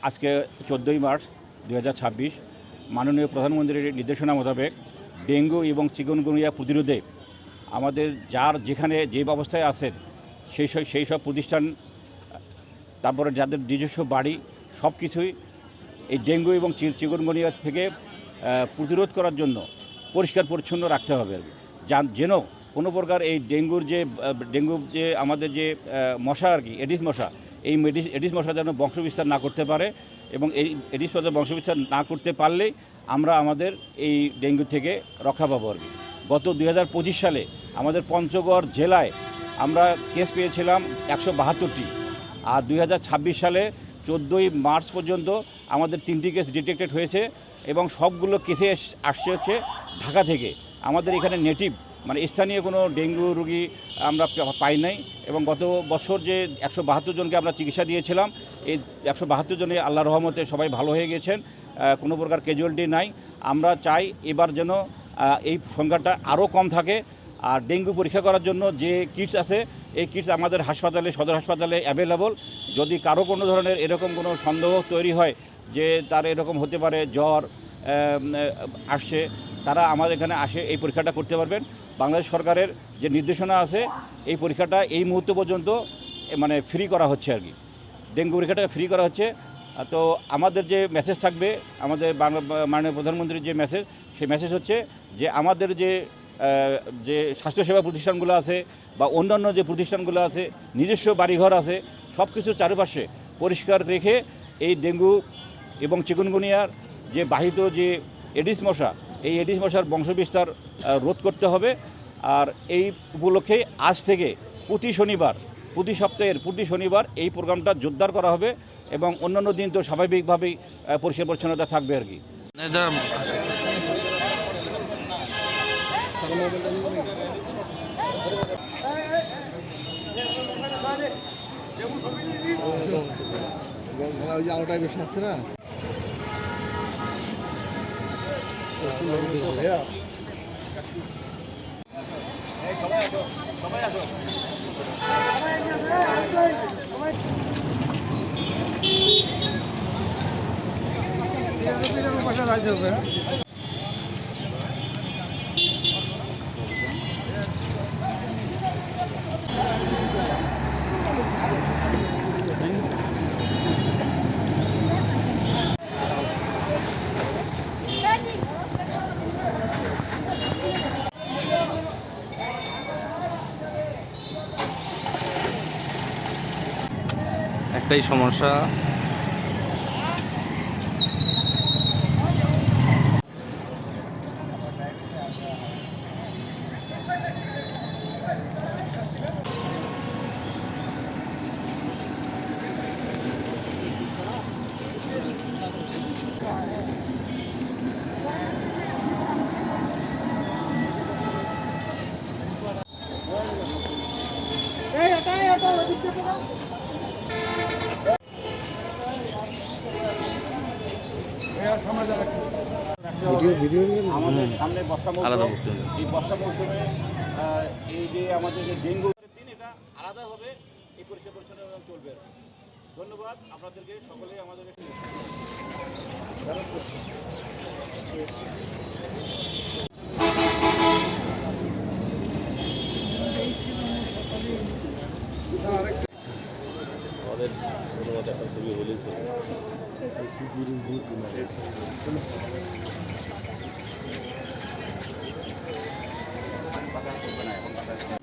আজকে 14ই মার্চ 2026 মাননীয় প্রধানমন্ত্রীর নির্দেশনা মোতাবেক ডেঙ্গু এবং চিকুনগুনিয়া প্রতিরোধে আমাদের যার যেখানে যে অবস্থায় আছেন সেই সব প্রতিষ্ঠান, তারপরে যাদের নিজস্ব বাড়ি, সব কিছুই এই ডেঙ্গু এবং চিকুনগুনিয়া থেকে প্রতিরোধ করার জন্য পরিষ্কার পরিচ্ছন্ন রাখতে হবে আর কি। যেন কোনো প্রকার এই ডেঙ্গু যে আমাদের যে মশা আর কি, এডিস মশা, এই এডিস মশা যেন বংশবিস্তার না করতে পারে, এবং এই এডিস মশা বংশবিস্তার না করতে পারলেই আমরা আমাদের এই ডেঙ্গু থেকে রক্ষা পাবো আর কি। গত 2025 সালে আমাদের পঞ্চগড় জেলায় আমরা কেস পেয়েছিলাম 172টি, আর 2026 সালে 14ই মার্চ পর্যন্ত আমাদের 3টি কেস ডিটেক্টেড হয়েছে, এবং সবগুলো কেসে আসছে হচ্ছে ঢাকা থেকে। আমাদের এখানে নেটিভ মানে স্থানীয় কোনো ডেঙ্গু রোগী আমরা পাই নাই, এবং গত বছর যে 172 জনকে আমরা চিকিৎসা দিয়েছিলাম, এই 172 জনে আল্লাহর রহমতে সবাই ভালো হয়ে গেছেন, কোনো প্রকার ক্যাজুয়ালিটি নাই। আমরা চাই এবার যেন এই সংখ্যাটা আরও কম থাকে। আর ডেঙ্গু পরীক্ষা করার জন্য যে কিটস আছে, এই কিটস আমাদের হাসপাতালে, সদর হাসপাতালে অ্যাভেলেবল। যদি কারো কোনো ধরনের এরকম কোনো সন্দেহ তৈরি হয় যে তার এরকম হতে পারে জ্বর আসছে, তারা আমাদের এখানে আসে এই পরীক্ষাটা করতে পারবেন। বাংলাদেশ সরকারের যে নির্দেশনা আছে, এই পরীক্ষাটা এই মুহূর্ত পর্যন্ত মানে ফ্রি করা হচ্ছে আর কি। ডেঙ্গু পরীক্ষাটা ফ্রি করা হচ্ছে। তো আমাদের যে মেসেজ থাকবে, আমাদের মাননীয় প্রধানমন্ত্রীর যে মেসেজ, সেই মেসেজ হচ্ছে যে আমাদের যে স্বাস্থ্যসেবা প্রতিষ্ঠানগুলো আছে বা অন্যান্য যে প্রতিষ্ঠানগুলো আছে, নিজস্ব বাড়িঘর আছে, সব কিছু চারপাশে পরিষ্কার রেখে এই ডেঙ্গু এবং চিকুনগুনিয়ার যে বাহিত যে এডিস মশা, এই এডিস মশার বংশবিস্তার রোধ করতে হবে। আর এই উপলক্ষে আজ থেকে প্রতি সপ্তাহের প্রতি শনিবার এই প্রোগ্রামটা জোরদার করা হবে, এবং অন্যান্য দিন তো স্বাভাবিকভাবেই পরিষ্কার পরিচ্ছন্নতা থাকবে আর কি। আলোটাই বেশি হচ্ছে না। একটাই সমস্যা, আমাদের সামনে বর্ষা আলাদা মৌসুম, করতে হবে। এই বর্ষা মৌসুমে এই যে আমাদের যে ডেঙ্গু দিন, এটা আলাদাভাবে এই পরিষ্কার পরিচ্ছন্ন চলবে আর কি। ধন্যবাদ আপনাদেরকে, সকলেই আমাদের একটা ছবি বলেছে। পাতা করবে না এখন, পাতা